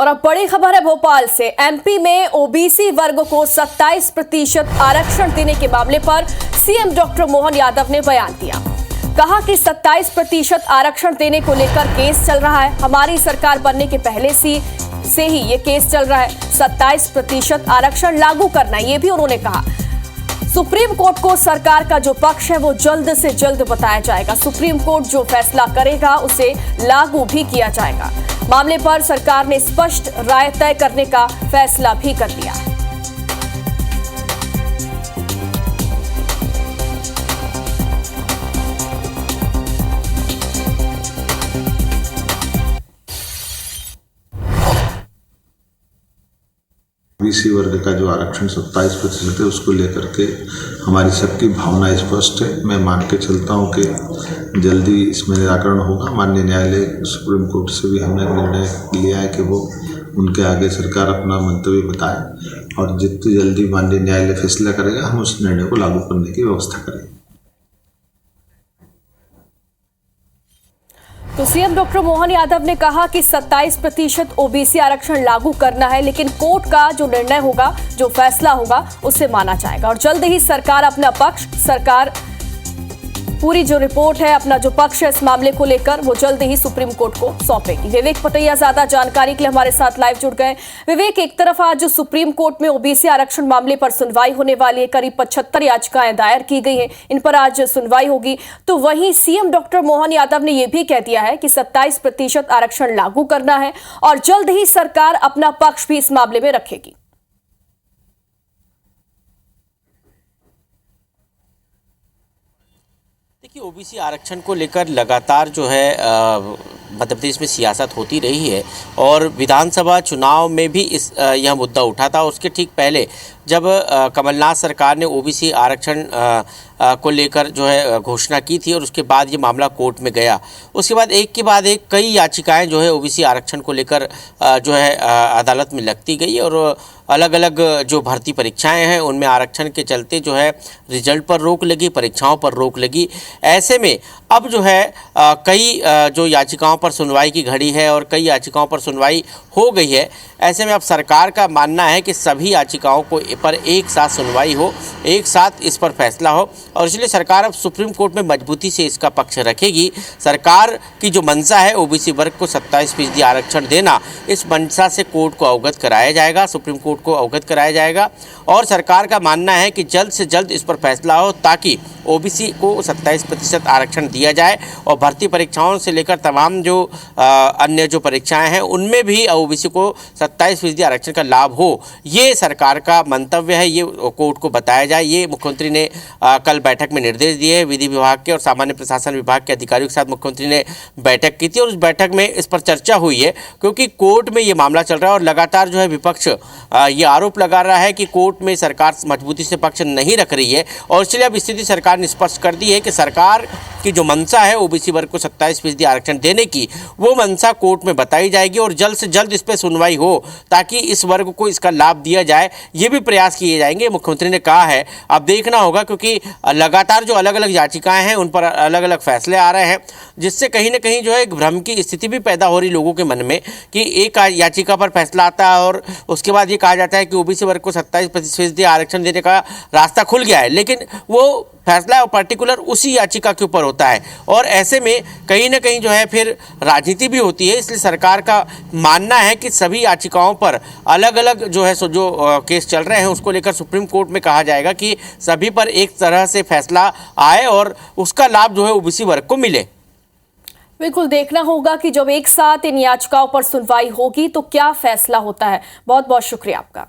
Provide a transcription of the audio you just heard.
और अब बड़ी खबर है भोपाल से। एमपी में ओबीसी वर्ग को 27% आरक्षण देने के मामले पर सीएम डॉक्टर मोहन यादव ने बयान दिया। कहा कि 27% आरक्षण देने को लेकर केस चल रहा है। हमारी सरकार बनने के पहले से ही ये केस चल रहा है। 27% आरक्षण लागू करना, ये भी उन्होंने कहा। सुप्रीम कोर्ट को सरकार का जो पक्ष है वो जल्द से जल्द बताया जाएगा। सुप्रीम कोर्ट जो फैसला करेगा उसे लागू भी किया जाएगा। मामले पर सरकार ने स्पष्ट राय तय करने का फैसला भी कर लिया है। ओबीसी वर्ग का जो आरक्षण 27% है उसको लेकर के हमारी सबकी भावना स्पष्ट है। मैं मान के चलता हूँ कि जल्दी इसमें निराकरण होगा। माननीय न्यायालय सुप्रीम कोर्ट से भी हमने निर्णय लिया है कि वो उनके आगे सरकार अपना मंतव्य बताए और जितनी जल्दी माननीय न्यायालय फैसला करेगा हम उस निर्णय को लागू करने की व्यवस्था करेंगे। तो सीएम डॉक्टर मोहन यादव ने कहा कि 27% ओबीसी आरक्षण लागू करना है, लेकिन कोर्ट का जो निर्णय होगा, जो फैसला होगा, उसे माना जाएगा और जल्द ही सरकार अपना पक्ष, सरकार पूरी जो रिपोर्ट है, अपना जो पक्ष है इस मामले को लेकर, वो जल्द ही सुप्रीम कोर्ट को सौंपेगी। विवेक पटैया ज्यादा जानकारी के लिए हमारे साथ लाइव जुड़ गए। विवेक, एक तरफ आज जो सुप्रीम कोर्ट में ओबीसी आरक्षण मामले पर सुनवाई होने वाली है, करीब 75 याचिकाएं दायर की गई हैं, इन पर आज सुनवाई होगी, तो वहीं सीएम डॉक्टर मोहन यादव ने यह भी कह दिया है कि 27% आरक्षण लागू करना है और जल्द ही सरकार अपना पक्ष भी इस मामले में रखेगी। देखिए, ओबीसी आरक्षण को लेकर लगातार जो है मध्य प्रदेश में सियासत होती रही है और विधानसभा चुनाव में भी यह मुद्दा उठा था। उसके ठीक पहले जब कमलनाथ सरकार ने ओबीसी आरक्षण को लेकर जो है घोषणा की थी और उसके बाद ये मामला कोर्ट में गया, उसके बाद एक के बाद एक कई याचिकाएं जो है ओबीसी आरक्षण को लेकर जो है अदालत में लगती गई और अलग अलग जो भर्ती परीक्षाएं हैं उनमें आरक्षण के चलते जो है रिजल्ट पर रोक लगी, परीक्षाओं पर रोक लगी। ऐसे में अब जो है कई जो याचिकाओं पर सुनवाई की घड़ी है और कई याचिकाओं पर सुनवाई हो गई है। ऐसे में अब सरकार का मानना है कि सभी याचिकाओं को पर एक साथ सुनवाई हो, एक साथ इस पर फैसला हो और इसलिए सरकार अब सुप्रीम कोर्ट में मजबूती से इसका पक्ष रखेगी। सरकार की जो मंशा है ओबीसी वर्ग को 27% आरक्षण देना, इस मंशा से कोर्ट को अवगत कराया जाएगा, सुप्रीम कोर्ट को अवगत कराया जाएगा और सरकार का मानना है कि जल्द से जल्द इस पर फैसला हो ताकि ओबीसी को 27% आरक्षण दिया जाए और भर्ती परीक्षाओं से लेकर तमाम जो अन्य जो परीक्षाएं हैं उनमें भी ओबीसी को 27% आरक्षण का लाभ हो। ये सरकार का मंतव्य है, ये कोर्ट को बताया जाए। ये मुख्यमंत्री ने कल बैठक में निर्देश दिए। विधि विभाग के और सामान्य प्रशासन विभाग के अधिकारियों के साथ मुख्यमंत्री ने बैठक की थी और उस बैठक में इस पर चर्चा हुई है क्योंकि कोर्ट में ये मामला चल रहा है और लगातार जो है विपक्ष ये आरोप लगा रहा है कि कोर्ट में सरकार मजबूती से पक्ष नहीं रख रही है और इसलिए अब स्थिति सरकार ने स्पष्ट कर दी है कि सरकार की जो मंशा है ओबीसी वर्ग को 27% आरक्षण देने की, वो मंशा कोर्ट में बताई जाएगी और जल्द से जल्द इस पर सुनवाई हो ताकि इस वर्ग को इसका लाभ दिया जाए। ये भी प्रयास किए जाएंगे, मुख्यमंत्री ने कहा है। अब देखना होगा क्योंकि लगातार जो अलग अलग याचिकाएं हैं उन पर अलग अलग फैसले आ रहे हैं, जिससे कहीं ना कहीं जो है एक भ्रम की स्थिति भी पैदा हो रही लोगों के मन में कि एक याचिका पर फैसला आता है और उसके बाद ये कहा जाता है कि ओबीसी वर्ग को 27% आरक्षण देने का रास्ता खुल गया है, लेकिन वो फैसला पर्टिकुलर उसी याचिका के ऊपर होता है और ऐसे में कहीं ना कहीं जो है फिर राजनीति भी होती है। इसलिए सरकार का मानना है कि सभी याचिकाओं पर अलग अलग जो है जो केस चल रहे हैं उसको लेकर सुप्रीम कोर्ट में कहा जाएगा कि सभी पर एक तरह से फैसला आए और उसका लाभ जो है ओबीसी वर्ग को मिले। बिल्कुल देखना होगा कि जब एक साथ इन याचिकाओं पर सुनवाई होगी तो क्या फैसला होता है। बहुत बहुत शुक्रिया आपका।